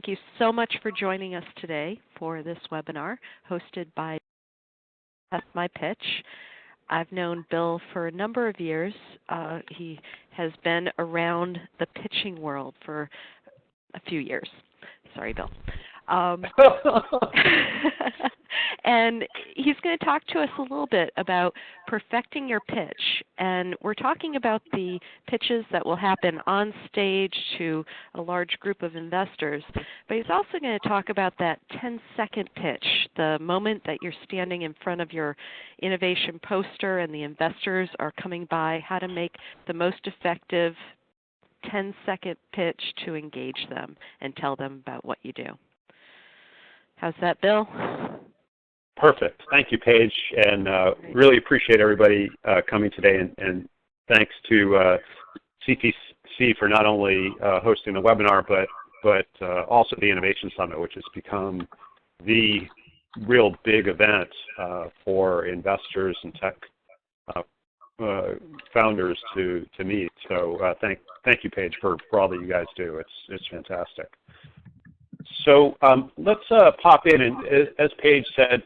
thank you so much for joining us today for this webinar hosted by That's My Pitch. I've known Bill for a number of years. He has been around the pitching world for a few years. Sorry, Bill. And he's going to talk to us a little bit about perfecting your pitch. And we're talking about the pitches that will happen on stage to a large group of investors. But he's also going to talk about that 10-second pitch, the moment that you're standing in front of your innovation poster and the investors are coming by, how to make the most effective 10-second pitch to engage them and tell them about what you do. How's that, Bill? Perfect. Thank you, Paige, and really appreciate everybody coming today, and thanks to CTC for not only hosting the webinar, but also the Innovation Summit, which has become the real big event for investors and tech founders to meet. So thank you, Paige, for all that you guys do. It's fantastic. So let's pop in, and as Paige said,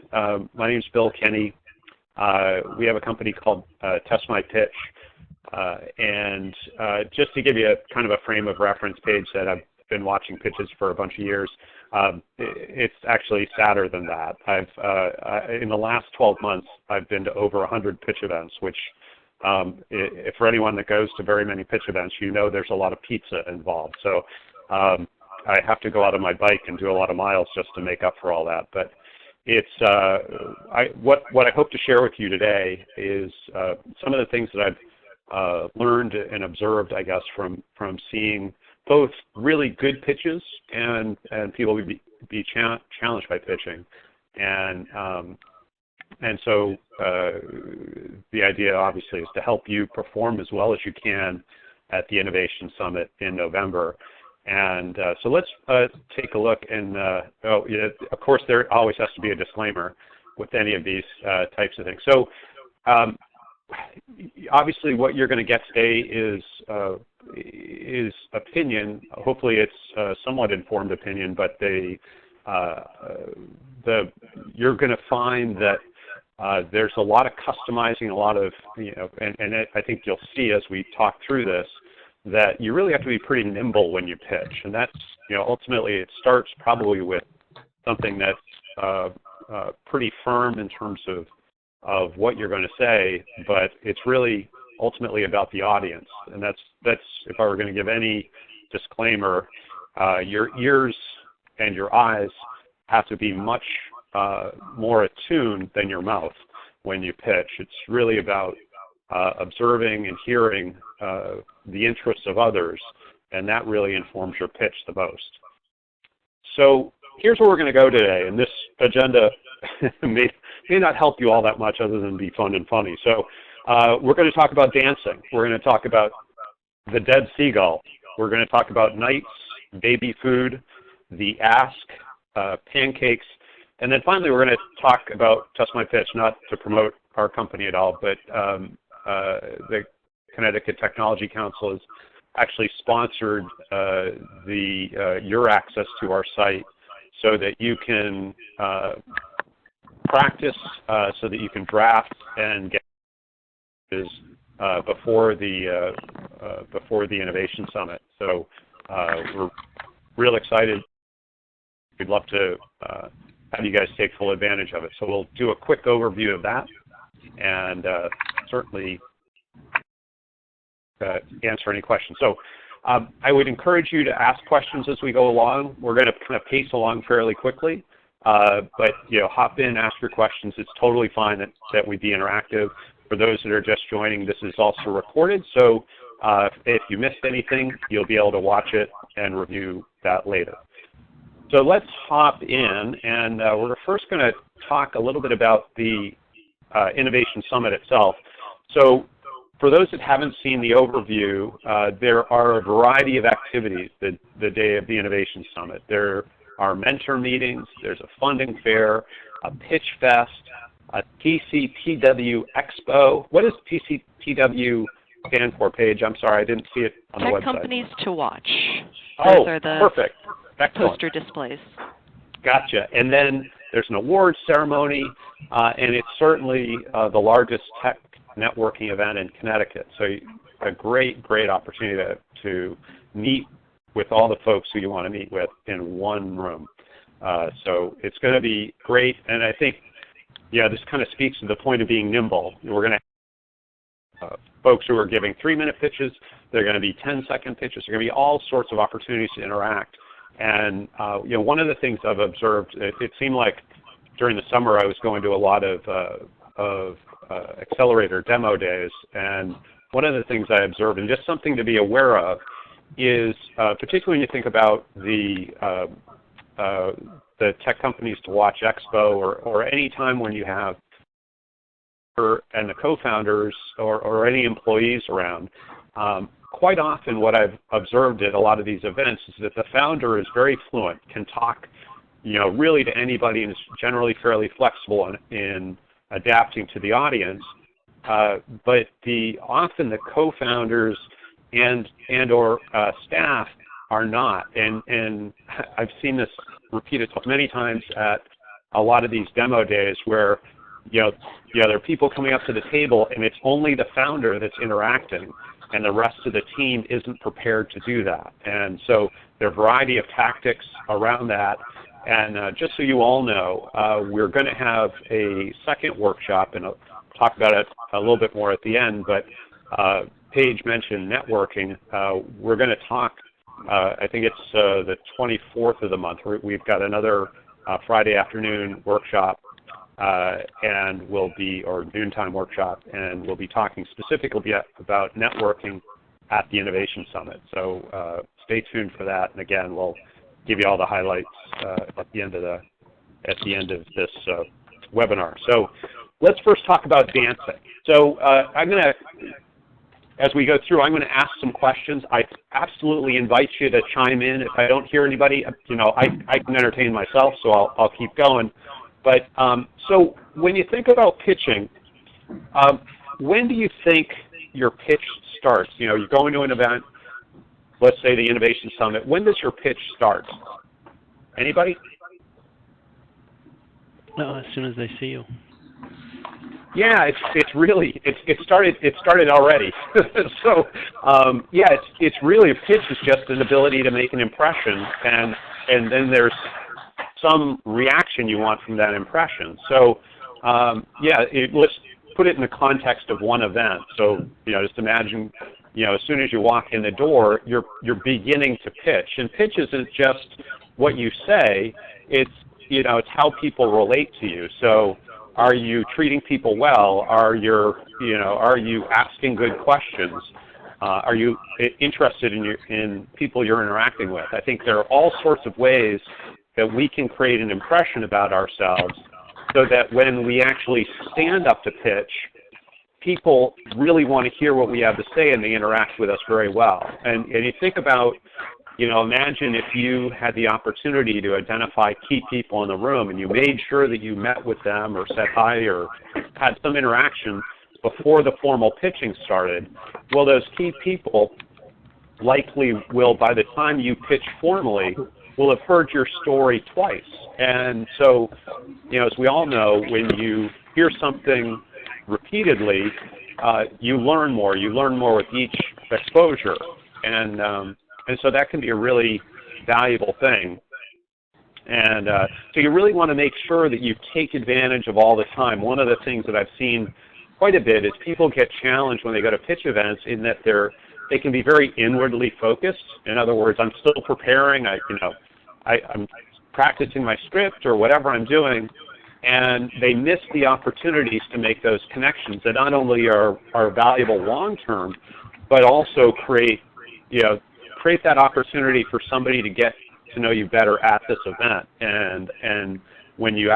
my name is Bill Kenny. We have a company called Test My Pitch, and just to give you a kind of a frame of reference, Paige said I've been watching pitches for a bunch of years. It's actually sadder than that. In the last 12 months, I've been to over 100 pitch events, which for anyone that goes to very many pitch events, you know there's a lot of pizza involved. So I have to go out on my bike and do a lot of miles just to make up for all that. But it's what I hope to share with you today is some of the things that I've learned and observed, I guess, from seeing both really good pitches and people be challenged by pitching. And so the idea, obviously, is to help you perform as well as you can at the Innovation Summit in November. And so let's take a look. And of course, there always has to be a disclaimer with any of these types of things. So obviously, what you're going to get today is opinion. Hopefully, it's somewhat informed opinion, but you're going to find that there's a lot of customizing, a lot of and I think you'll see as we talk through this, that you really have to be pretty nimble when you pitch. And that's, ultimately it starts probably with something that's pretty firm in terms of what you're going to say, but it's really ultimately about the audience. And that's if I were going to give any disclaimer, your ears and your eyes have to be much more attuned than your mouth when you pitch. It's really about observing and hearing the interests of others, and that really informs your pitch the most. So here's where we're going to go today, and this agenda may not help you all that much other than be fun and funny. So we're going to talk about dancing. We're going to talk about the dead seagull. We're going to talk about nights, baby food, the ask, pancakes, and then finally we're going to talk about Test My Pitch, not to promote our company at all, but the Connecticut Technology Council has actually sponsored your access to our site so that you can practice, so that you can draft and get before the Innovation Summit. So we're real excited. We'd love to have you guys take full advantage of it. So we'll do a quick overview of that, and certainly answer any questions. So I would encourage you to ask questions as we go along. We're going to kind of pace along fairly quickly, but hop in, ask your questions. It's totally fine that we be interactive. For those that are just joining, this is also recorded, so if you missed anything, you'll be able to watch it and review that later. So let's hop in, and we're first going to talk a little bit about the Innovation Summit itself. So for those that haven't seen the overview, there are a variety of activities the day of the Innovation Summit. There are mentor meetings, there's a funding fair, a pitch fest, a PCTW Expo. What does PCTW stand for, Paige? I'm sorry, I didn't see it on the Tech website. companies to watch. Oh, Those are the perfect. Excellent. poster displays. Gotcha. And then there's an awards ceremony, and it's certainly the largest tech networking event in Connecticut. So a great, great opportunity to meet with all the folks who you want to meet with in one room. So it's going to be great. And I think, this kind of speaks to the point of being nimble. We're going to have folks who are giving 3-minute pitches. They're going to be 10-second pitches. There are going to be all sorts of opportunities to interact. And one of the things I've observed, it seemed like during the summer I was going to a lot of accelerator demo days, and one of the things I observed, and just something to be aware of, is particularly when you think about the Tech Companies to Watch Expo, or any time when you have and the co-founders or any employees around. Quite often what I've observed at a lot of these events is that the founder is very fluent, can talk really to anybody, and is generally fairly flexible in adapting to the audience. But often the co-founders and or staff are not. And I've seen this repeated many times at a lot of these demo days where there are people coming up to the table and it's only the founder that's interacting, and the rest of the team isn't prepared to do that. And so there are a variety of tactics around that. And just so you all know, we're going to have a second workshop, and I'll talk about it a little bit more at the end, but Paige mentioned networking. We're going to talk, I think it's the 24th of the month. We've got another Friday afternoon workshop, and or noontime workshop, and we'll be talking specifically about networking at the Innovation Summit. So stay tuned for that, and again, we'll give you all the highlights at the end of this webinar. So let's first talk about dancing. So as we go through, I'm going to ask some questions. I absolutely invite you to chime in. If I don't hear anybody, I can entertain myself, so I'll keep going. But so when you think about pitching, when do you think your pitch starts? You're going to an event, let's say the Innovation Summit. When does your pitch start? Anybody? As soon as they see you. Yeah, it started already. So it's really, a pitch is just an ability to make an impression, and then there's some reaction you want from that impression. So let's put it in the context of one event. So just imagine, as soon as you walk in the door, you're beginning to pitch, and pitch isn't just what you say; it's how people relate to you. So, are you treating people well? Are you asking good questions? Are you interested in people you're interacting with? I think there are all sorts of ways that we can create an impression about ourselves, so that when we actually stand up to pitch, people really want to hear what we have to say, and they interact with us very well. And you think about, imagine if you had the opportunity to identify key people in the room, and you made sure that you met with them or said hi or had some interaction before the formal pitching started. Well, those key people likely will, by the time you pitch formally, will have heard your story twice. And so, as we all know, when you hear something repeatedly, you learn more. You learn more with each exposure. And so that can be a really valuable thing. And so you really want to make sure that you take advantage of all the time. One of the things that I've seen quite a bit is people get challenged when they go to pitch events in that they can be very inwardly focused. In other words, I'm still preparing. I'm practicing my script or whatever I'm doing, and they miss the opportunities to make those connections that not only are valuable long term, but also create that opportunity for somebody to get to know you better at this event. And when you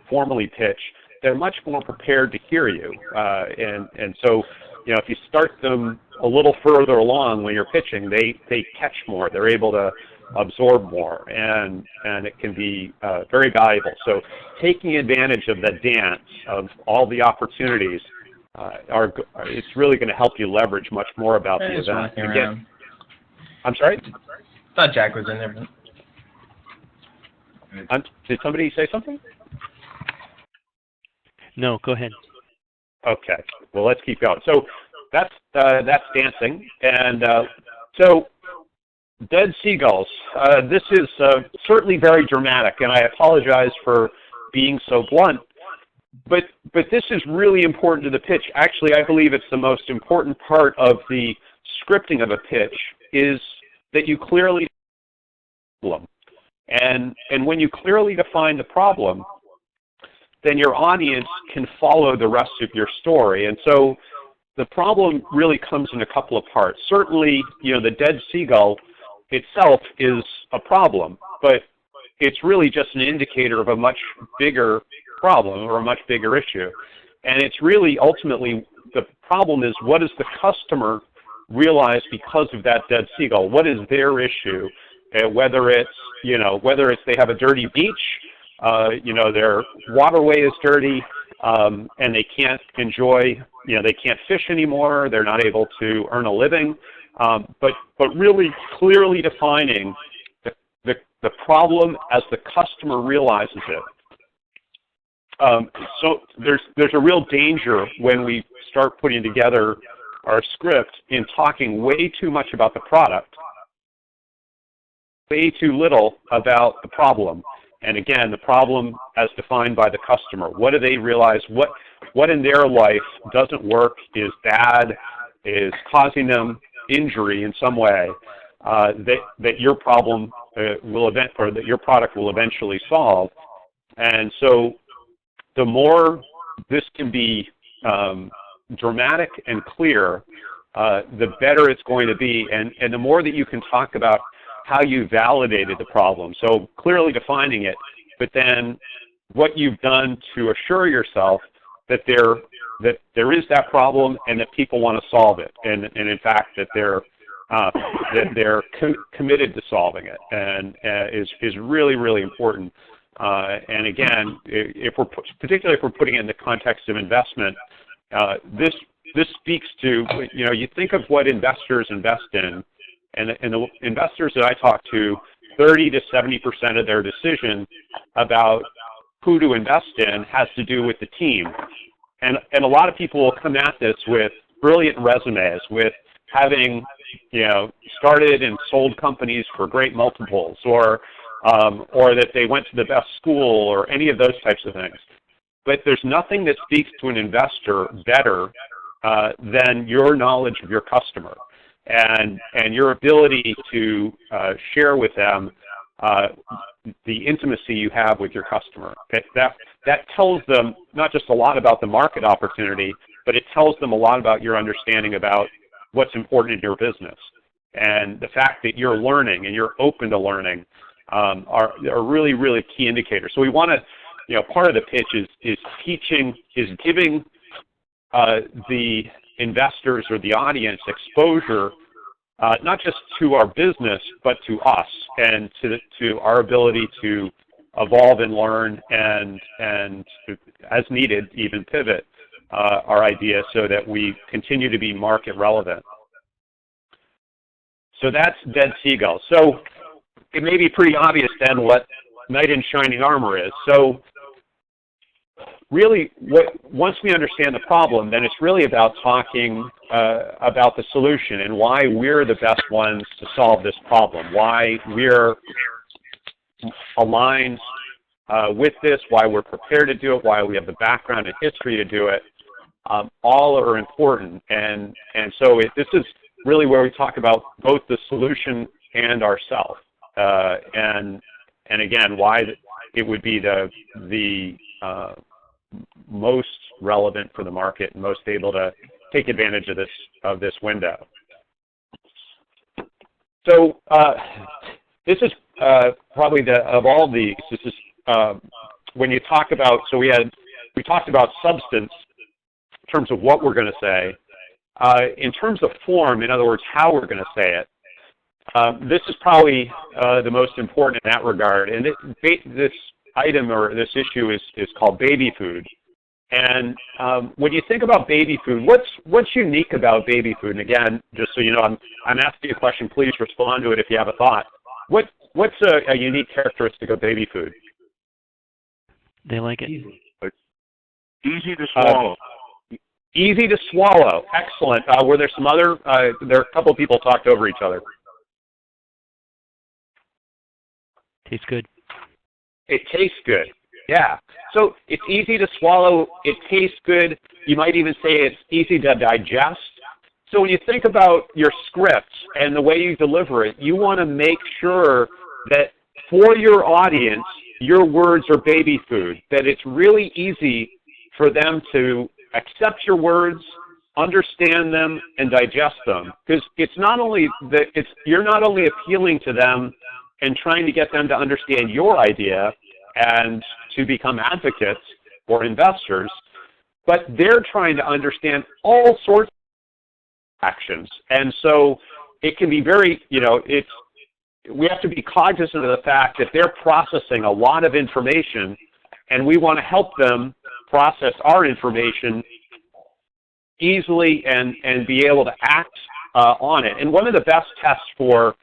formally pitch, they're much more prepared to hear you. And so, if you start them a little further along when you're pitching, they catch more. They're able to absorb more, and it can be very valuable. So taking advantage of the dance of all the opportunities it's really going to help you leverage much more about the event. Again, I'm sorry? I thought Jack was in there. Did somebody say something? No, go ahead. Okay. Well, let's keep going. So that's dancing, and so dead seagulls. This is certainly very dramatic, and I apologize for being so blunt. But this is really important to the pitch. Actually, I believe it's the most important part of the scripting of a pitch is that you clearly define the problem. And when you clearly define the problem, then your audience can follow the rest of your story. And so the problem really comes in a couple of parts. Certainly, the dead seagull itself is a problem, but it's really just an indicator of a much bigger problem or a much bigger issue. And it's really ultimately the problem is, what does the customer realize because of that dead seagull? What is their issue? Whether it's they have a dirty beach, their waterway is dirty, and they can't enjoy, they can't fish anymore, they're not able to earn a living, but really clearly defining the problem as the customer realizes it. So there's a real danger when we start putting together our script in talking way too much about the product, way too little about the problem. And again, the problem as defined by the customer. What do they realize? What in their life doesn't work, is bad, is causing them injury in some way that your problem that your product will eventually solve. And so the more this can be dramatic and clear, the better it's going to be. And the more that you can talk about how you validated the problem. So clearly defining it, but then what you've done to assure yourself that there is that problem and that people want to solve it. And in fact, that they're committed to solving it, and is really, really important. And again, particularly if we're putting it in the context of investment, this speaks to, you think of what investors invest in, and the investors that I talk to, 30 to 70% of their decision about who to invest in has to do with the team. And a lot of people will come at this with brilliant resumes, with having started and sold companies for great multiples, or that they went to the best school, or any of those types of things. But there's nothing that speaks to an investor better than your knowledge of your customer and your ability to share with them the intimacy you have with your customer. That tells them not just a lot about the market opportunity, but it tells them a lot about your understanding about what's important in your business. And the fact that you're learning and you're open to learning are really, really key indicators. So we want to, part of the pitch is giving the investors or the audience exposure, not just to our business, but to us and to our ability to evolve and learn and as needed, even pivot our ideas so that we continue to be market relevant. So that's Dead Seagull. So it may be pretty obvious then what Knight in Shining Armor is. So really, once we understand the problem, then it's really about talking about the solution and why we're the best ones to solve this problem, why we're aligned with this, why we're prepared to do it, why we have the background and history to do it. All are important. And so this is really where we talk about both the solution and ourselves. And again, why it would be the most relevant for the market and most able to take advantage of this window. So this is probably of all these. This is when you talk about. So we talked about substance in terms of what we're going to say. In terms of form, in other words, how we're going to say it. This is probably the most important in that regard. And this item or this issue is called baby food. And when you think about baby food, what's unique about baby food? And again, just so you know, I'm asking you a question. Please respond to it if you have a thought. What's a unique characteristic of baby food? They like it. Easy to swallow. Easy to swallow. Excellent. Were there some other? There are a couple of people talked over each other. Tastes good. It tastes good. Yeah. So it's easy to swallow. It tastes good. You might even say it's easy to digest. So when you think about your scripts and the way you deliver it, you want to make sure that for your audience, your words are baby food, that it's really easy for them to accept your words, understand them, and digest them. Because it's not only that you're not only appealing to them and trying to get them to understand your idea and to become advocates or investors, but they're trying to understand all sorts of actions. And so it can be very, we have to be cognizant of the fact that they're processing a lot of information, and we want to help them process our information easily and be able to act on it. And one of the best tests for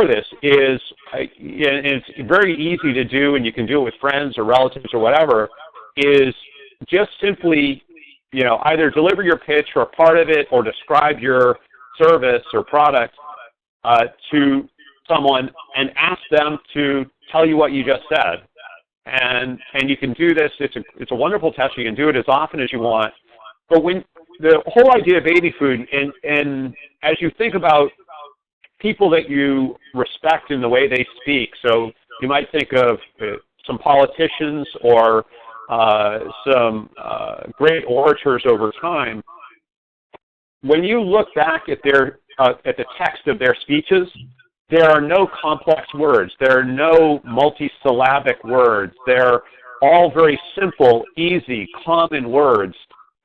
this is, and it's very easy to do, and you can do it with friends or relatives or whatever, is just simply, either deliver your pitch or a part of it or describe your service or product to someone and ask them to tell you what you just said. And you can do this. It's a wonderful test. You can do it as often as you want. But when the whole idea of baby food, and as you think about people that you respect in the way they speak, so you might think of some politicians or some great orators over time. When you look back at at the text of their speeches, there are no complex words. There are no multisyllabic words. They're all very simple, easy, common words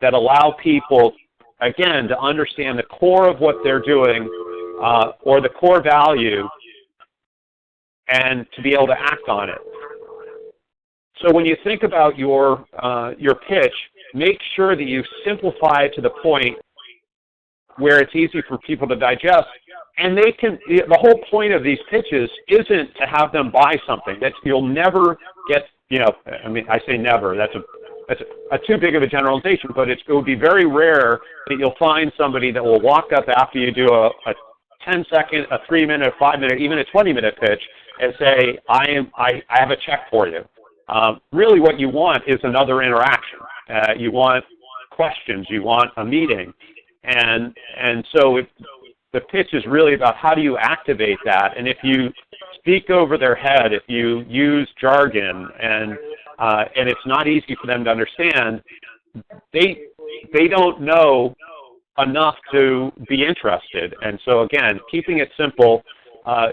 that allow people, again, to understand the core of what they're doing or the core value and to be able to act on it. So when you think about your pitch, make sure that you simplify it to the point where it's easy for people to digest. And the whole point of these pitches isn't to have them buy something. You'll never get, I say never, that's a too big of a generalization, but it would be very rare that you'll find somebody that will walk up after you do a 10-second, a 3-minute, a 5-minute, even a 20-minute pitch and say, I have a check for you. Really what you want is another interaction. You want questions, you want a meeting. And so the pitch is really about how do you activate that. And if you speak over their head, if you use jargon and it's not easy for them to understand, they don't know enough to be interested. And so again, keeping it simple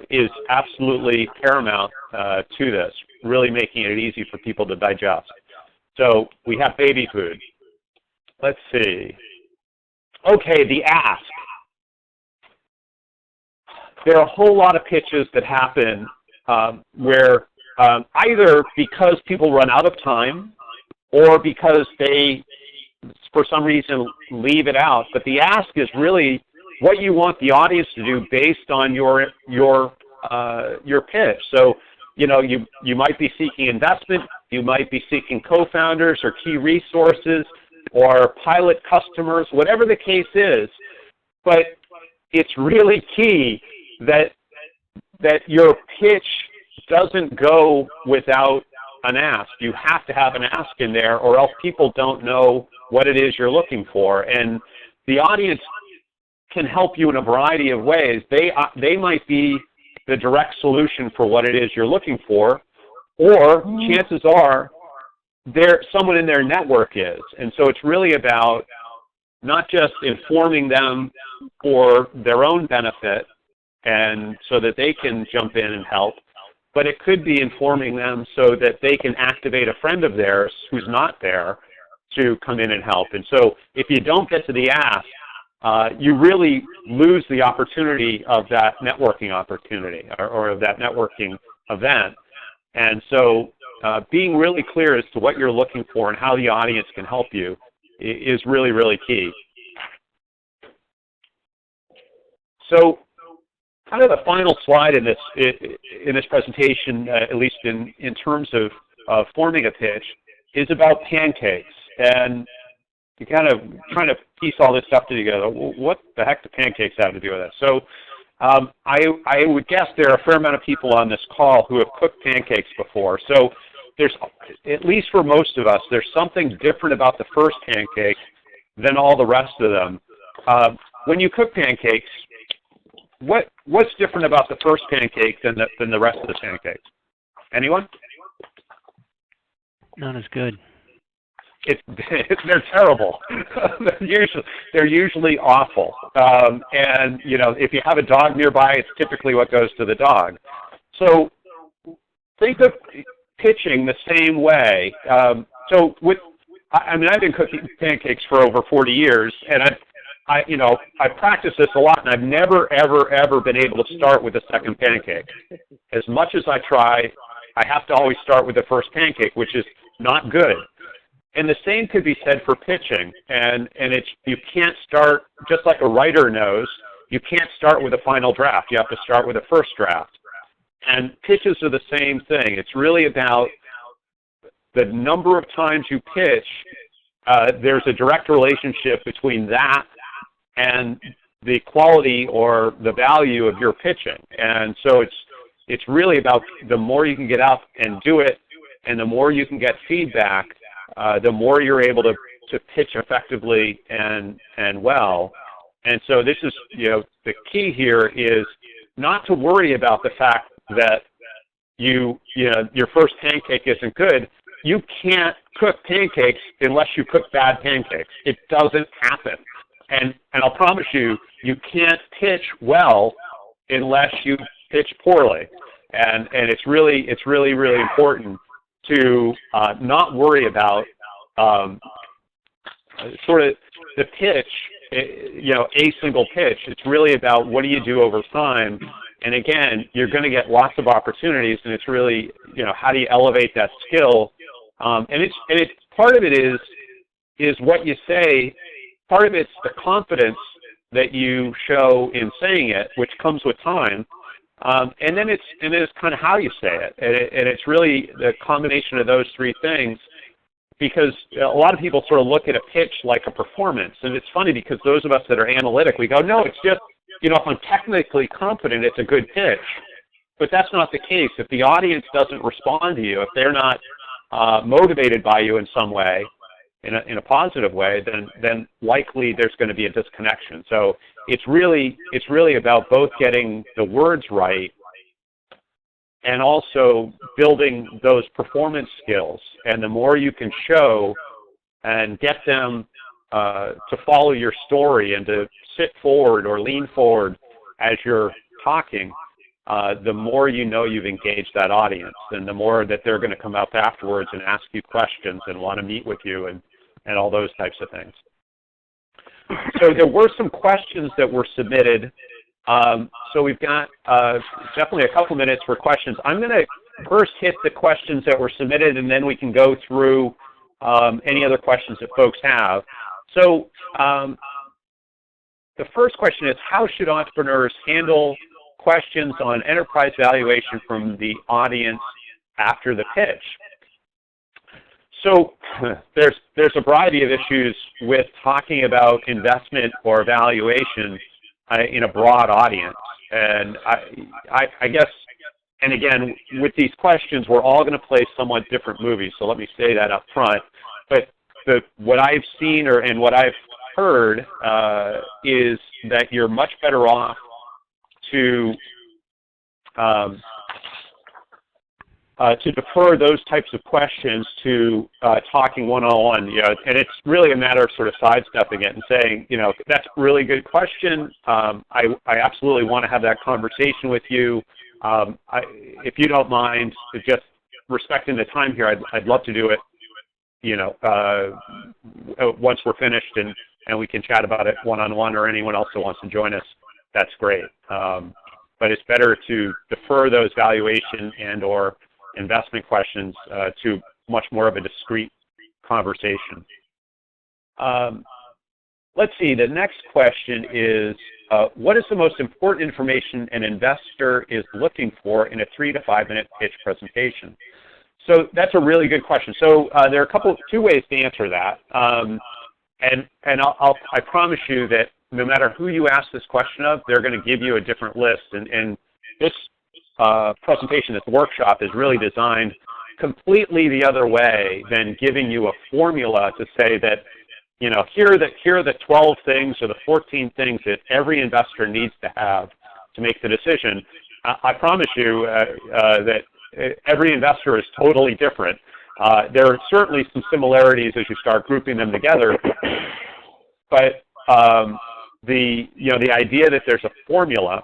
is absolutely paramount to this, really making it easy for people to digest. So we have baby food. Let's see. Okay, the ask. There are a whole lot of pitches that happen where either because people run out of time or because they, for some reason, leave it out. But the ask is really what you want the audience to do based on your pitch. So, you might be seeking investment, you might be seeking co-founders or key resources or pilot customers, whatever the case is. But it's really key that your pitch doesn't go without an ask. You have to have an ask in there, or else people don't know what it is you're looking for. And the audience can help you in a variety of ways. They might be the direct solution for what it is you're looking for, or chances are someone in their network is. And so it's really about not just informing them for their own benefit and so that they can jump in and help, but it could be informing them so that they can activate a friend of theirs who's not there to come in and help. And so if you don't get to the ask, you really lose the opportunity of that networking opportunity or of that networking event. And so being really clear as to what you're looking for and how the audience can help you is really, really key. So kind of the final slide in this presentation, at least in terms of forming a pitch, is about pancakes. And you kind of trying to piece all this stuff together. What the heck do pancakes have to do with it? So I would guess there are a fair amount of people on this call who have cooked pancakes before. So there's, at least for most of us, there's something different about the first pancake than all the rest of them. When you cook pancakes, what's different about the first pancake than the rest of the pancakes? Anyone? Not as good. They're terrible. they're usually awful. And you know, if you have a dog nearby, it's typically what goes to the dog. So think of pitching the same way. So I've been cooking pancakes for over 40 years, and I've practiced this a lot, and I've never, ever been able to start with a second pancake. As much as I try, I have to always start with the first pancake, which is not good. And the same could be said for pitching, and you can't start, just like a writer knows, you can't start with a final draft. You have to start with a first draft. And pitches are the same thing. It's really about the number of times you pitch. There's a direct relationship between that and the quality or the value of your pitching. And so it's really about the more you can get out and do it, and the more you can get feedback, the more you're able to pitch effectively and well. And so this is, the key here is not to worry about the fact that your first pancake isn't good. You can't cook pancakes unless you cook bad pancakes. It doesn't happen. And I'll promise you, you can't pitch well unless you pitch poorly. And it's really, really important to not worry about sort of the pitch, a single pitch. It's really about what do you do over time. And again, you're going to get lots of opportunities, and it's really, how do you elevate that skill? And it's part of it is what you say. Part of it's the confidence that you show in saying it, which comes with time. And then it's kind of how you say it. And it's really the combination of those three things, because a lot of people sort of look at a pitch like a performance. And it's funny because those of us that are analytic, we go, no, it's just, if I'm technically confident, it's a good pitch. But that's not the case. If the audience doesn't respond to you, if they're not motivated by you in some way, in a positive way, then likely there's going to be a disconnection. So it's really about both getting the words right and also building those performance skills. And the more you can show and get them to follow your story and to sit forward or lean forward as you're talking, the more you've engaged that audience, and the more that they're going to come up afterwards and ask you questions and want to meet with you and all those types of things. So there were some questions that were submitted. So we've got definitely a couple minutes for questions. I'm going to first hit the questions that were submitted, and then we can go through any other questions that folks have. So the first question is, how should entrepreneurs handle questions on enterprise valuation from the audience after the pitch? So there's a variety of issues with talking about investment or valuation in a broad audience. And I guess, and again, with these questions, we're all going to play somewhat different movies, so let me say that up front. But what I've seen and what I've heard is that you're much better off to defer those types of questions to talking one-on-one, and it's really a matter of sort of sidestepping it and saying, that's a really good question. I absolutely want to have that conversation with you. If you don't mind, just respecting the time here, I'd love to do it, once we're finished and we can chat about it one-on-one, or anyone else who wants to join us, that's great. But it's better to defer those valuation and or investment questions to much more of a discrete conversation. Let's see, the next question is, what is the most important information an investor is looking for in a 3 to 5 minute pitch presentation? So that's a really good question. So there are two ways to answer that. And I promise you that no matter who you ask this question of, they're going to give you a different list. And this presentation, this workshop, is really designed completely the other way than giving you a formula to say that, you know, here are the 12 things or the 14 things that every investor needs to have to make the decision. I promise you that every investor is totally different. There are certainly some similarities as you start grouping them together, but the idea that there's a formula,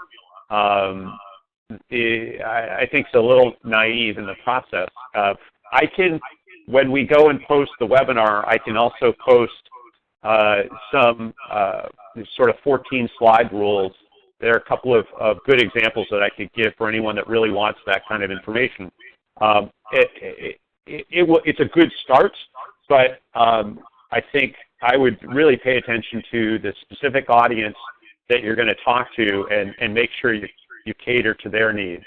I think is a little naive in the process. When we go and post the webinar, I can also post some sort of 14 slide rules. There are a couple of good examples that I could give for anyone that really wants that kind of information. It's a good start, but I think I would really pay attention to the specific audience that you're going to talk to and make sure you cater to their needs.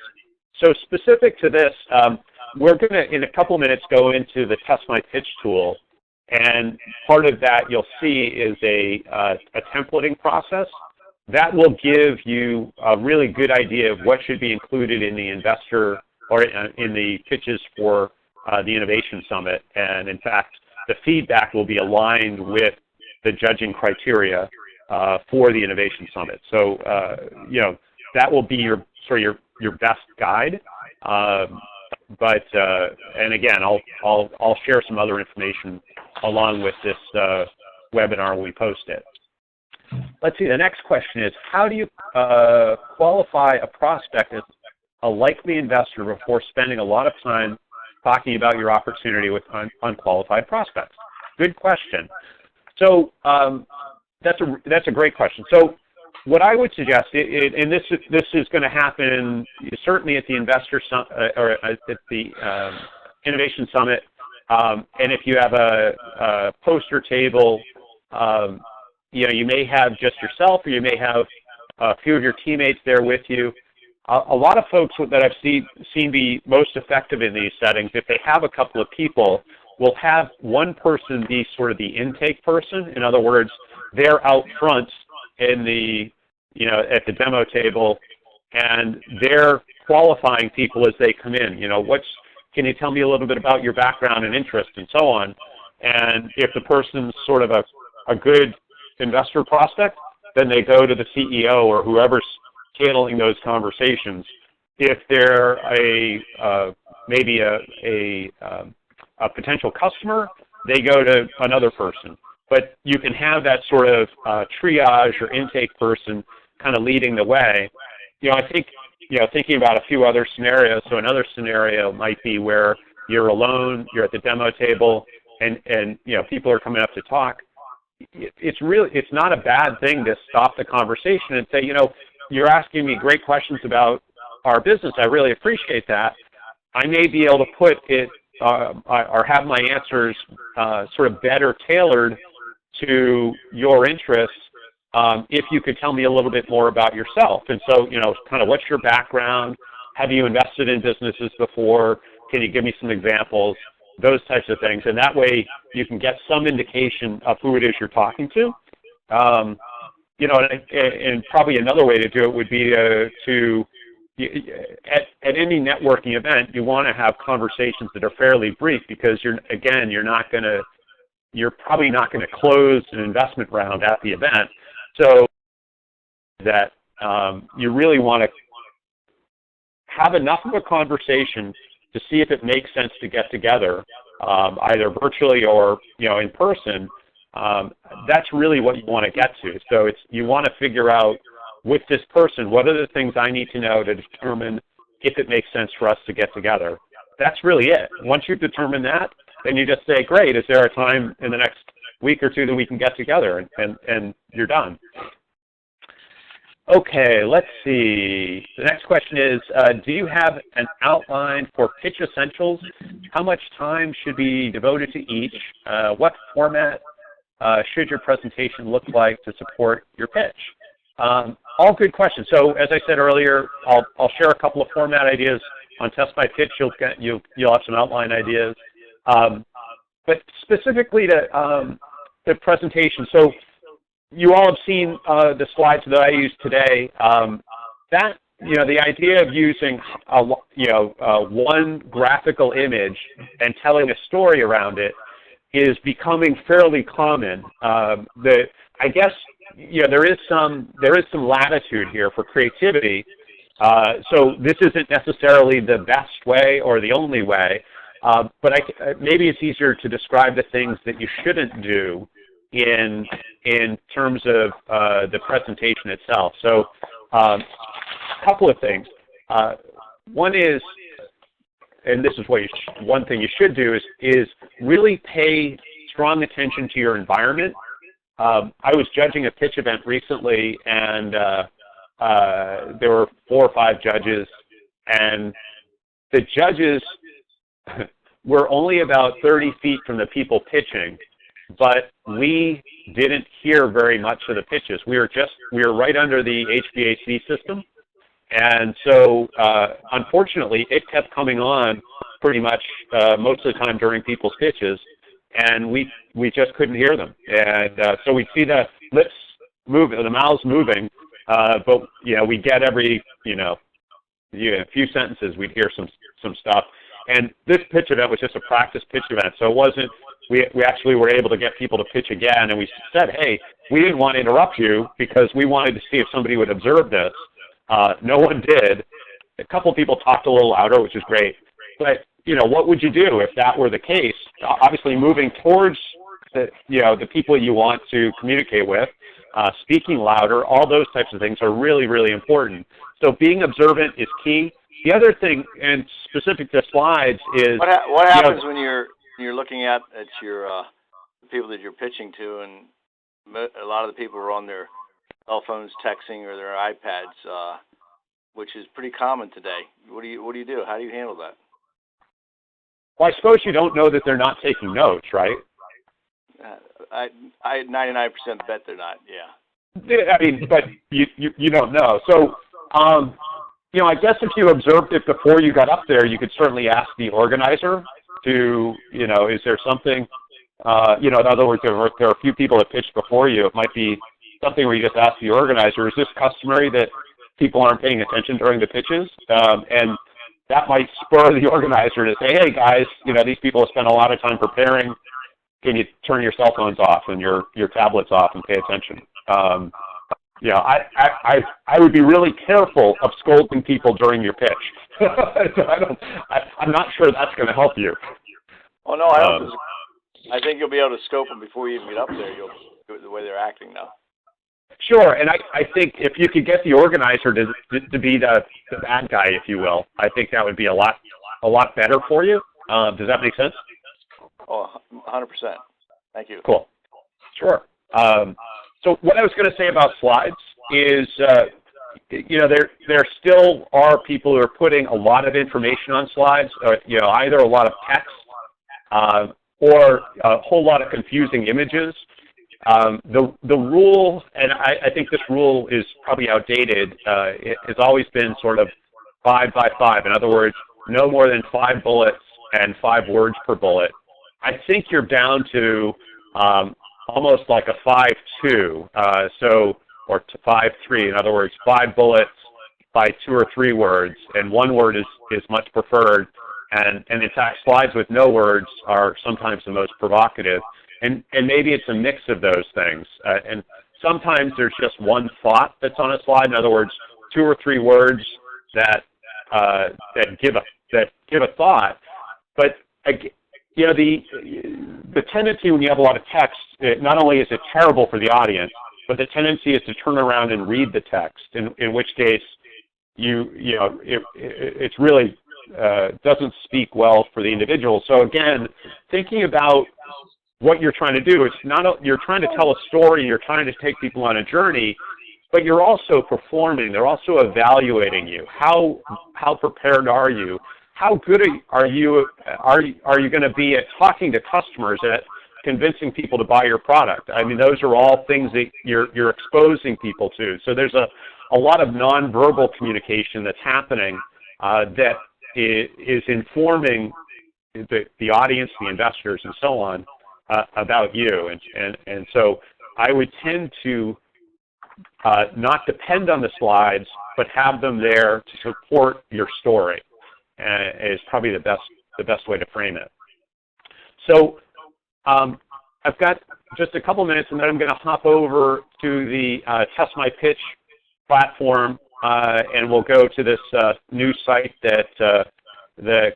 So specific to this, we're going to, in a couple minutes, go into the Test My Pitch tool. And part of that you'll see is a templating process. That will give you a really good idea of what should be included in the investor or in the pitches for the Innovation Summit. And in fact, the feedback will be aligned with the judging criteria for the Innovation Summit. So, you know, that will be your best guide. And again, I'll share some other information along with this webinar when we post it. Let's see, the next question is, how do you qualify a prospect as a likely investor before spending a lot of time talking about your opportunity with unqualified prospects? Good question. So that's a great question. So what I would suggest, and this is going to happen certainly at the or at the Innovation Summit, and if you have a poster table, you know, you may have just yourself, or you may have a few of your teammates there with you. A lot of folks that I've seen be most effective in these settings, if they have a couple of people, will have one person be sort of the intake person. In other words, they're out front in the, you know, at the demo table, and they're qualifying people as they come in. You know, can you tell me a little bit about your background and interest and so on? And if the person's sort of a good investor prospect, then they go to the CEO or whoever's handling those conversations. If they're maybe a potential customer, they go to another person. But you can have that sort of triage or intake person kind of leading the way. You know, I think, you know, thinking about a few other scenarios. So another scenario might be where you're alone, you're at the demo table, and you know, people are coming up to talk. It's not a bad thing to stop the conversation and say, you know, you're asking me great questions about our business. I really appreciate that. I may be able to put it or have my answers sort of better tailored to your interests if you could tell me a little bit more about yourself. And so, you know, kind of what's your background? Have you invested in businesses before? Can you give me some examples? Those types of things. And that way you can get some indication of who it is you're talking to. You know, and probably another way to do it would be at any networking event, you want to have conversations that are fairly brief, because you're probably not going to close an investment round at the event. So that you really want to have enough of a conversation to see if it makes sense to get together, either virtually or, you know, in person. That's really what you want to get to. So you want to figure out with this person, what are the things I need to know to determine if it makes sense for us to get together. That's really it. Once you've determined that, then you just say, great, is there a time in the next week or two that we can get together, and you're done. Okay, let's see. The next question is, do you have an outline for pitch essentials? How much time should be devoted to each? What format should your presentation look like to support your pitch? All good questions. So as I said earlier, I'll share a couple of format ideas. On Test My Pitch, you'll have some outline ideas. But specifically to the presentation, so you all have seen the slides that I used today. The idea of using one graphical image and telling a story around it is becoming fairly common. I guess there is some latitude here for creativity. So this isn't necessarily the best way or the only way, but maybe it's easier to describe the things that you shouldn't do in terms of the presentation itself. So a couple of things. One is, and this is what one thing you should do is really pay strong attention to your environment. I was judging a pitch event recently, and there were 4 or 5 judges, and the judges were only about 30 feet from the people pitching, but we didn't hear very much of the pitches. We were right under the HVAC system, and so unfortunately it kept coming on pretty much most of the time during people's pitches, and we just couldn't hear them. And so we'd see the lips moving, the mouths moving, but we get every few sentences we'd hear some stuff. And this pitch event was just a practice pitch event, so it wasn't. We actually were able to get people to pitch again, and we said, hey, we didn't want to interrupt you because we wanted to see if somebody would observe this. No one did. A couple of people talked a little louder, which is great. But what would you do if that were the case? Obviously, moving towards the people you want to communicate with, speaking louder, all those types of things are really, really important. So being observant is key. The other thing, and specific to slides, is what happens when you're looking at your the people that you're pitching to, and a lot of the people are on their cell phones texting or their iPads, which is pretty common today. What do you do? How do you handle that? Well, I suppose you don't know that they're not taking notes, right? I 99% bet they're not. Yeah. I mean, but you don't know. So, I guess if you observed it before you got up there, you could certainly ask the organizer to, is there something, in other words, there are a few people that pitched before you. It might be something where you just ask the organizer, is this customary that people aren't paying attention during the pitches? And that might spur the organizer to say, hey guys, these people have spent a lot of time preparing. Can you turn your cell phones off and your tablets off and pay attention? I would be really careful of scolding people during your pitch. So I'm not sure that's going to help you. Oh no, I don't. I think you'll be able to scope them before you even get up there. You'll the way they're acting now. Sure, and I think if you could get the organizer to be the bad guy, if you will, I think that would be a lot better for you. Does that make sense? Oh, 100%. Thank you. Cool. Sure. So what I was going to say about slides is, there still are people who are putting a lot of information on slides, either a lot of text or a whole lot of confusing images. The rule, and I think this rule is probably outdated, it has always been sort of 5 by 5. In other words, no more than 5 bullets and 5 words per bullet. I think you're down to almost like a 5-2, or 5-3. In other words, 5 bullets by 2 or 3 words, and 1 word is much preferred. And in fact, slides with no words are sometimes the most provocative. And maybe it's a mix of those things. And sometimes there's just one thought that's on a slide. In other words, 2 or 3 words that give a thought. But the tendency when you have a lot of text, not only is it terrible for the audience, but the tendency is to turn around and read the text. In which case, it's really doesn't speak well for the individual. So again, thinking about what you're trying to do, you're trying to tell a story, you're trying to take people on a journey, but you're also performing. They're also evaluating you. How prepared are you? How good are you going to be at talking to customers, at convincing people to buy your product? I mean, those are all things that you're exposing people to. So there's a lot of nonverbal communication that's happening that is informing the audience, the investors, and so on about you. And so I would tend to not depend on the slides, but have them there to support your story. Is probably the best way to frame it. So I've got just a couple minutes, and then I'm going to hop over to the Test My Pitch platform, and we'll go to this new site that the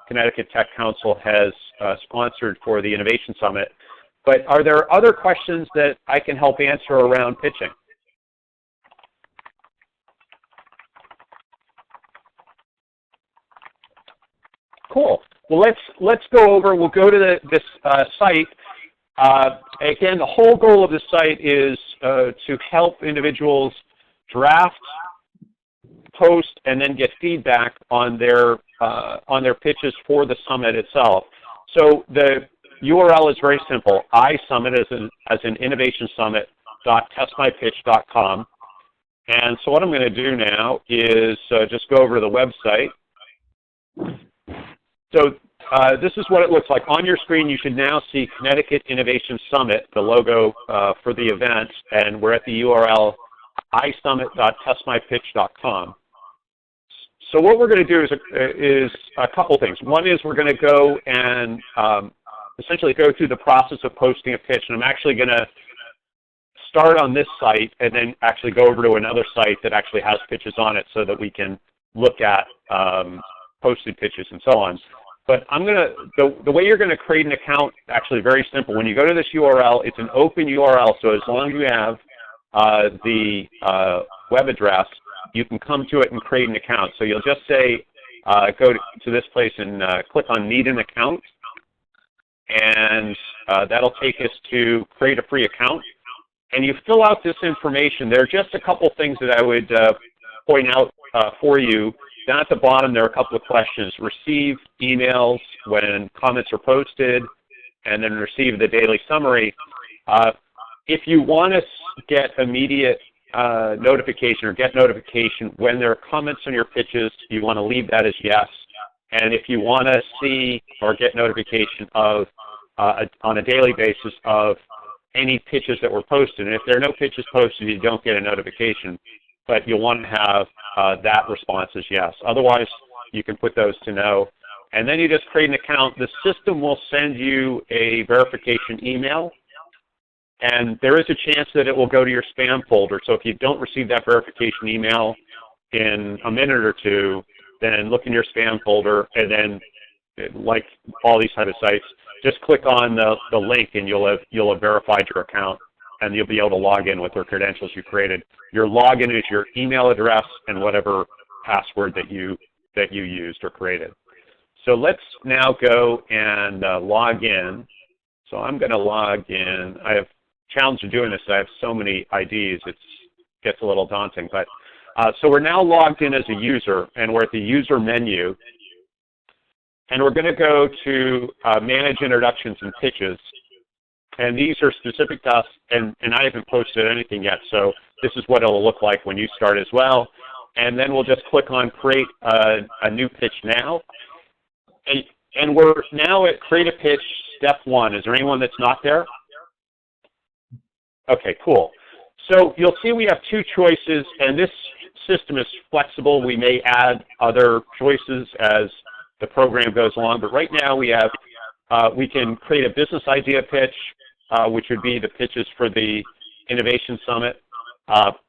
Connecticut Tech Council has sponsored for the Innovation Summit. But are there other questions that I can help answer around pitching? Cool. Well, let's go over. We'll go to this site. Again, the whole goal of the site is to help individuals draft, post, and then get feedback on their pitches for the summit itself. So the URL is very simple. iSummit as an innovation summit.testmypitch.com. And so what I'm going to do now is just go over to the website. So this is what it looks like. On your screen, you should now see Connecticut Innovation Summit, the logo for the event, and we're at the URL iSummit.testmypitch.com. So what we're going to do is a couple things. One is we're going to go and essentially go through the process of posting a pitch, and I'm actually going to start on this site and then actually go over to another site that actually has pitches on it so that we can look at posted pitches and so on. But the way you're going to create an account, actually very simple. When you go to this URL, it's an open URL, so as long as you have the web address, you can come to it and create an account. So you'll just say, go to this place and click on Need an Account, and that'll take us to create a free account. And you fill out this information. There are just a couple things that I would point out for you. Down at the bottom, there are a couple of questions. Receive emails when comments are posted, and then receive the daily summary. If you want to get immediate notification or get notification when there are comments on your pitches, you want to leave that as yes. And if you want to see or get notification of on a daily basis of any pitches that were posted, and if there are no pitches posted, you don't get a notification. But you'll want to have that response as yes. Otherwise, you can put those to no. And then you just create an account. The system will send you a verification email, and there is a chance that it will go to your spam folder. So if you don't receive that verification email in a minute or two, then look in your spam folder, and then, like all these type of sites, just click on the link, and you'll have verified your account, and you'll be able to log in with the credentials you created. Your login is your email address and whatever password that you used or created. So let's now go and log in. So I'm going to log in. I have challenge of doing this. I have so many IDs, it gets a little daunting. But so we're now logged in as a user, and we're at the user menu. And we're going to go to Manage Introductions and Pitches. And these are specific to us, and I haven't posted anything yet, so this is what it'll look like when you start as well. And then we'll just click on Create a New Pitch Now. And we're now at Create a Pitch, Step 1. Is there anyone that's not there? Okay, cool. So you'll see we have two choices, and this system is flexible. We may add other choices as the program goes along, but right now we have we can create a business idea pitch, which would be the pitches for the Innovation Summit,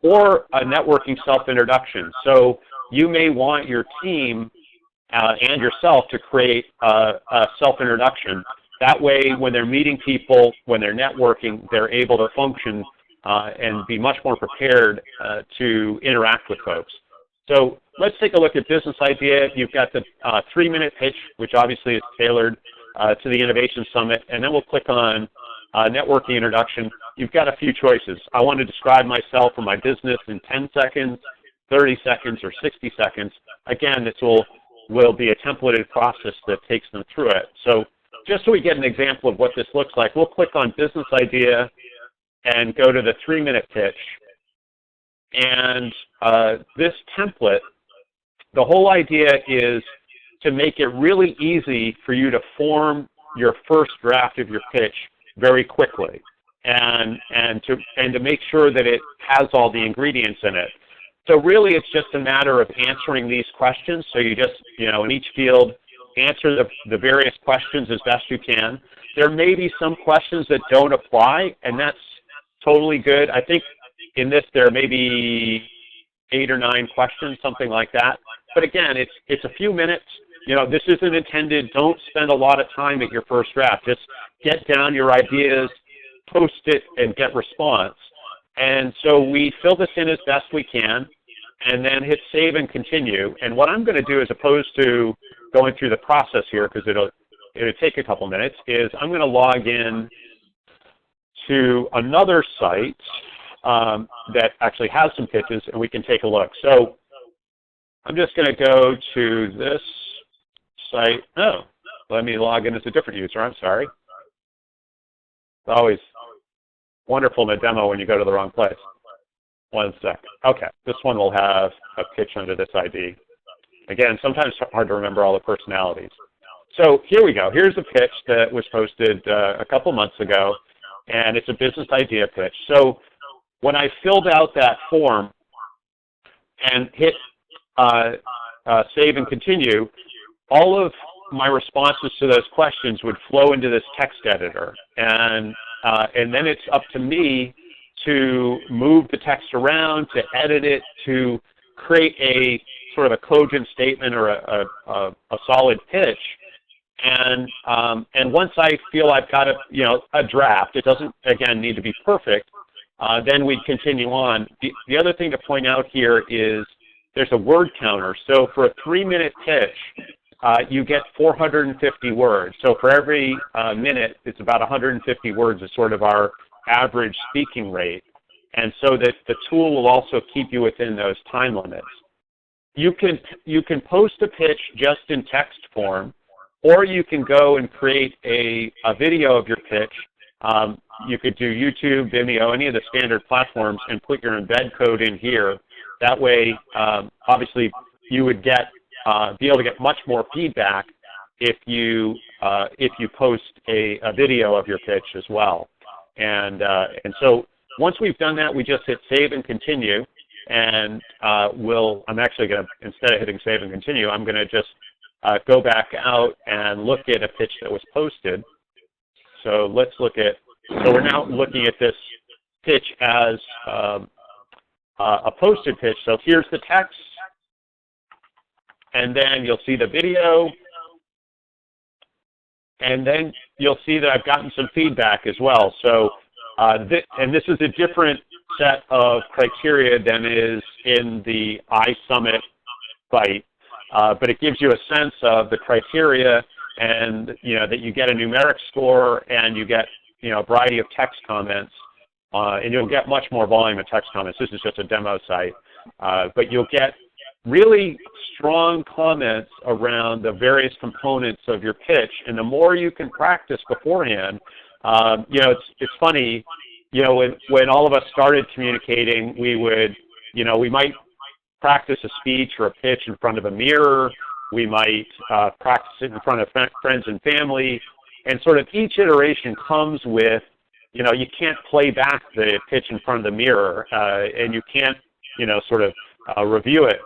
or a networking self-introduction. So you may want your team and yourself to create a self-introduction. That way, when they're meeting people, when they're networking, they're able to function and be much more prepared to interact with folks. So let's take a look at business idea. You've got the 3-minute pitch, which obviously is tailored to the Innovation Summit, and then we'll click on networking introduction, you've got a few choices. I want to describe myself or my business in 10 seconds, 30 seconds, or 60 seconds. Again, this will be a templated process that takes them through it. So just so we get an example of what this looks like, we'll click on business idea and go to the 3-minute pitch. And this template, the whole idea is to make it really easy for you to form your first draft of your pitch very quickly, and to make sure that it has all the ingredients in it. So really it's just a matter of answering these questions. So you just, in each field, answer the various questions as best you can. There may be some questions that don't apply, and that's totally good. I think in this there may be 8 or 9 questions, something like that. But again, it's a few minutes. This isn't intended, don't spend a lot of time at your first draft. Just get down your ideas, post it, and get response. And so we fill this in as best we can, and then hit save and continue. And what I'm going to do, as opposed to going through the process here, because it'll take a couple minutes, is I'm going to log in to another site that actually has some pitches, and we can take a look. So I'm just going to go to this site. Oh, let me log in as a different user. I'm sorry. It's always wonderful in a demo when you go to the wrong place. One sec. Okay, this one will have a pitch under this ID. Again, sometimes it's hard to remember all the personalities. So here we go. Here's a pitch that was posted a couple months ago, and it's a business idea pitch. So when I filled out that form and hit save and continue, all of my responses to those questions would flow into this text editor. And then it's up to me to move the text around, to edit it, to create a sort of a cogent statement or a solid pitch. And once I feel I've got a draft, it doesn't, again, need to be perfect, then we continue on. The other thing to point out here is there's a word counter. So for a 3-minute pitch, you get 450 words. So for every minute, it's about 150 words is sort of our average speaking rate. And so that the tool will also keep you within those time limits. You can post a pitch just in text form, or you can go and create a video of your pitch. You could do YouTube, Vimeo, any of the standard platforms, and put your embed code in here. That way, obviously, you would be able to get much more feedback if you post a video of your pitch as well. And so once we've done that, we just hit save and continue. And I'm actually going to, instead of hitting save and continue, I'm going to just go back out and look at a pitch that was posted. So let's look at, so we're now looking at this pitch as a posted pitch. So here's the text, and then you'll see the video, and then you'll see that I've gotten some feedback as well. So, and this is a different set of criteria than is in the iSummit site, but it gives you a sense of the criteria, and that you get a numeric score, and you get a variety of text comments, and you'll get much more volume of text comments. This is just a demo site, but you'll get really strong comments around the various components of your pitch, and the more you can practice beforehand, it's funny, when all of us started communicating, we might practice a speech or a pitch in front of a mirror. We might practice it in front of friends and family, and sort of each iteration comes with, you can't play back the pitch in front of the mirror, and you can't, sort of review it.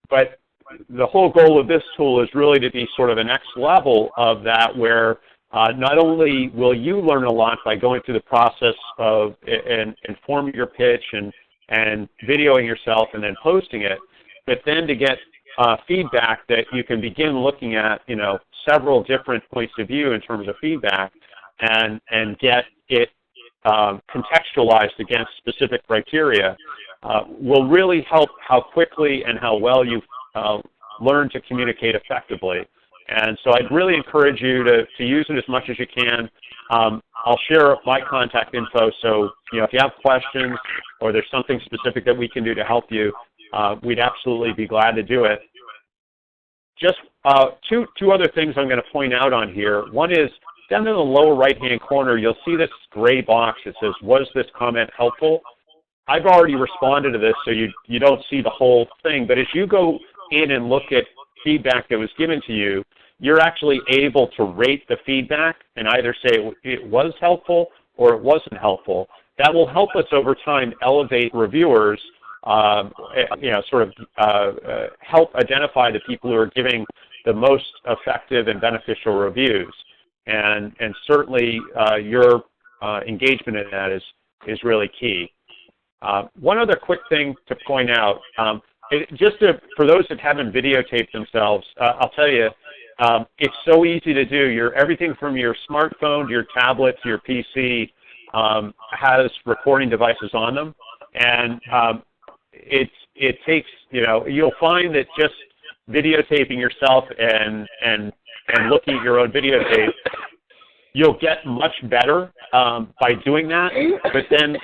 But the whole goal of this tool is really to be sort of the next level of that, where not only will you learn a lot by going through the process of and forming your pitch and videoing yourself and then posting it, but then to get feedback that you can begin looking at, several different points of view in terms of feedback, and get it contextualized against specific criteria, will really help how quickly and how well you learn to communicate effectively. And so I'd really encourage you to use it as much as you can. I'll share my contact info. So, if you have questions or there's something specific that we can do to help you, we'd absolutely be glad to do it. Just two other things I'm going to point out on here. One is down in the lower right-hand corner, you'll see this gray box that says, was this comment helpful? I've already responded to this, so you don't see the whole thing. But as you go in and look at feedback that was given to you, you're actually able to rate the feedback and either say it was helpful or it wasn't helpful. That will help us over time elevate reviewers, help identify the people who are giving the most effective and beneficial reviews. And certainly your engagement in that is really key. One other quick thing to point out, for those that haven't videotaped themselves, I'll tell you, it's so easy to do. Everything from your smartphone to your tablet to your PC has recording devices on them, and it takes, you'll find that just videotaping yourself and looking at your own videotape, you'll get much better by doing that. But then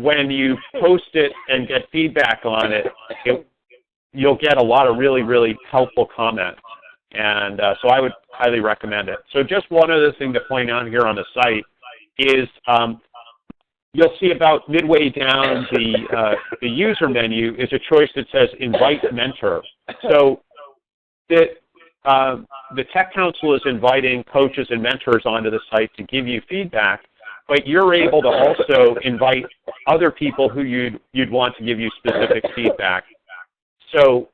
when you post it and get feedback on it, you'll get a lot of really, really helpful comments. And so I would highly recommend it. So just one other thing to point out here on the site is you'll see about midway down the user menu is a choice that says Invite Mentor. So the Tech Council is inviting coaches and mentors onto the site to give you feedback, but you're able to also invite other people who you'd want to give you specific feedback. So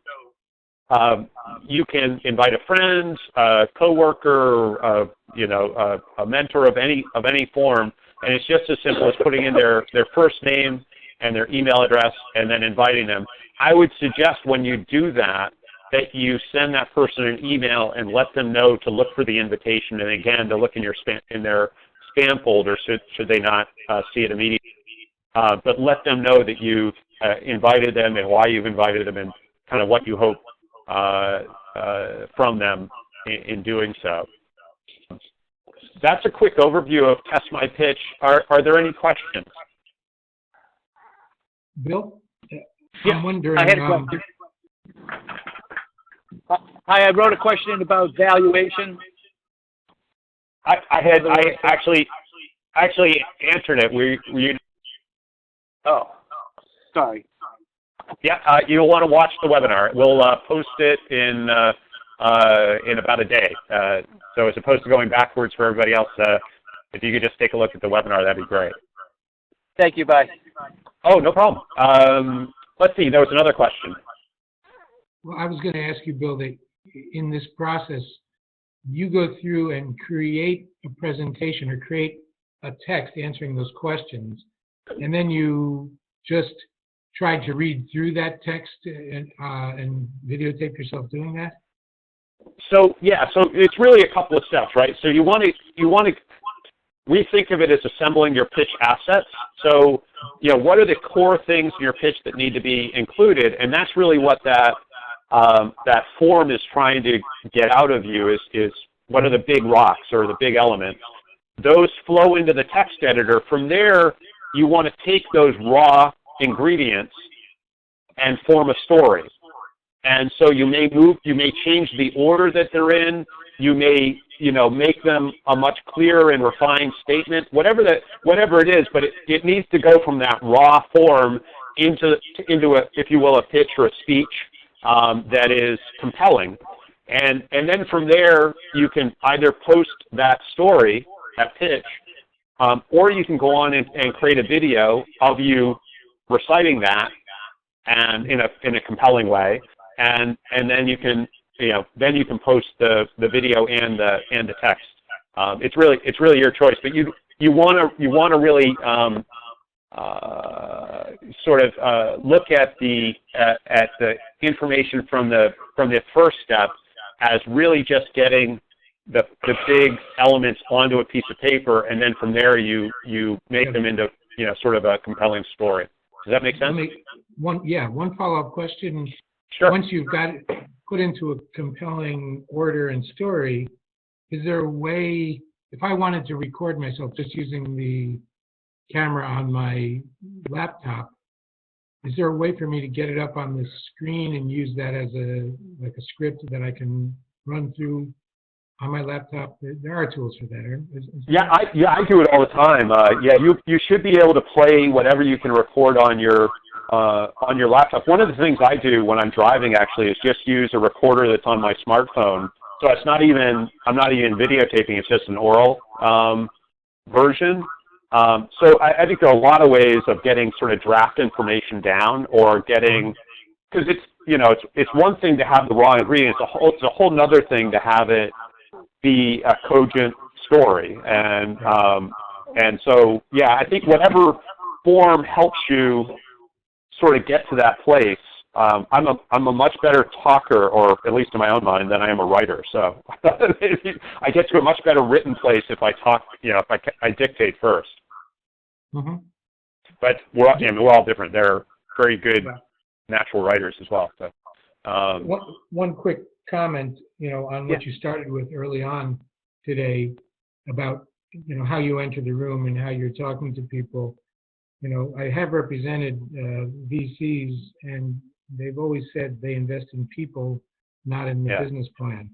you can invite a friend, a coworker, a mentor of any form, and it's just as simple as putting in their first name and their email address and then inviting them. I would suggest when you do that you send that person an email and let them know to look for the invitation, and again to look in their spam folder should they not see it immediately. But let them know that you've invited them and why you've invited them and kind of what you hope from them in doing so. That's a quick overview of Test My Pitch. Are there any questions? Bill? Yeah, I'm wondering. I had a question. Hi, I wrote a question about valuation. I actually answered it. Oh, sorry. Yeah, you'll want to watch the webinar. We'll post it in about a day. So as opposed to going backwards for everybody else, if you could just take a look at the webinar, that'd be great. Thank you. Bye. Oh, no problem. Let's see. There was another question. Well, I was going to ask you, Bill, that in this process, you go through and create a presentation or create a text answering those questions, and then you just try to read through that text and videotape yourself doing that? So yeah, so it's really a couple of steps, right? So you want to. We think of it as assembling your pitch assets. So what are the core things in your pitch that need to be included, and that's really what that form is trying to get out of you is what are the big rocks or the big elements. Those flow into the text editor. From there, you want to take those raw ingredients and form a story. And so you may change the order that they're in. You may, make them a much clearer and refined statement, whatever it is, but it needs to go from that raw form into a, if you will, a pitch or a speech that is compelling. And then from there, you can either post that story, that pitch, or you can go on and create a video of you reciting that and in a compelling way, and then you can post the video and the text. It's really your choice, but you want to really look at the information from the first step as really just getting the big elements onto a piece of paper, and then from there you make them into sort of a compelling story. Does that make sense? One follow-up question. Sure. Once you've got it put into a compelling order and story, is there a way if I wanted to record myself just using the camera on my laptop, is there a way for me to get it up on the screen and use that as like a script that I can run through on my laptop? There are tools for that. Yeah, I do it all the time. Yeah, you should be able to play whatever you can record on your laptop. One of the things I do when I'm driving actually is just use a recorder that's on my smartphone. So I'm not even videotaping. It's just an oral version. So I think there are a lot of ways of getting sort of draft information down, or getting, because it's one thing to have the raw ingredients. It's a whole nother thing to have it be a cogent story. And so yeah, I think whatever form helps you sort of get to that place. I'm a much better talker, or at least in my own mind, than I am a writer. So I get to a much better written place if I talk, if I dictate first. Mm-hmm. But we're all different. They're very good natural writers as well. So one quick comment, on what you started with early on today about, how you enter the room and how you're talking to people. I have represented VCs, and they've always said they invest in people, not in the business plan.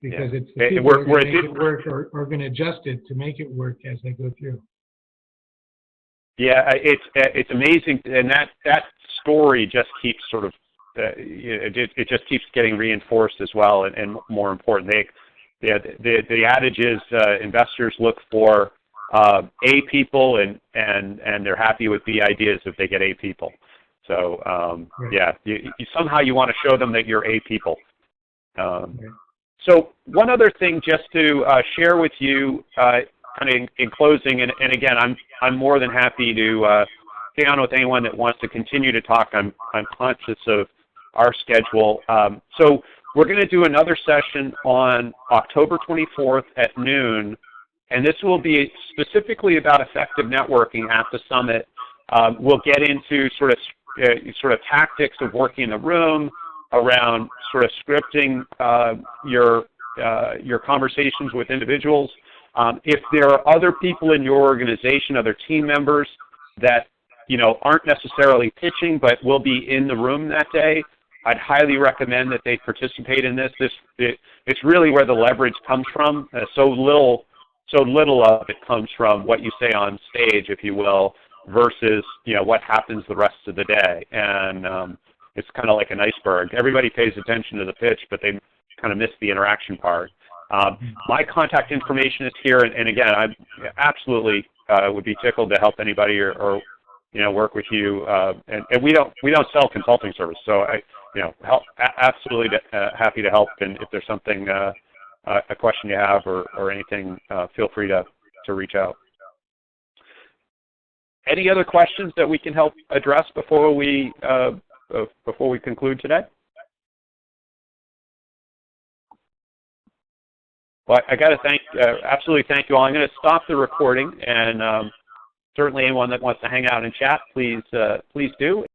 Because it's the people who are going to make it work, or going to adjust it to make it work as they go through. Yeah, it's amazing, and that story just keeps sort of it just keeps getting reinforced as well, and more important, the adage is investors look for A people, and they're happy with B ideas if they get A people. So somehow you want to show them that you're A people. So one other thing just to share with you, kind of in closing, and again, I'm more than happy to stay on with anyone that wants to continue to talk. I'm conscious of our schedule. So we're going to do another session on October 24th at noon, and this will be specifically about effective networking at the summit. We'll get into sort of tactics of working in the room, around sort of scripting your conversations with individuals. If there are other people in your organization, other team members that aren't necessarily pitching but will be in the room that day, I'd highly recommend that they participate in this. It's really where the leverage comes from. So little of it comes from what you say on stage, if you will, versus what happens the rest of the day. And it's kind of like an iceberg. Everybody pays attention to the pitch, but they kind of miss the interaction part. My contact information is here, and again, I absolutely would be tickled to help anybody or work with you. And we don't sell consulting service, so absolutely happy to help. And if there's something, a question you have or anything, feel free to reach out. Any other questions that we can help address before we conclude today? Well, I got to absolutely thank you all. I'm going to stop the recording, and certainly anyone that wants to hang out and chat, please do.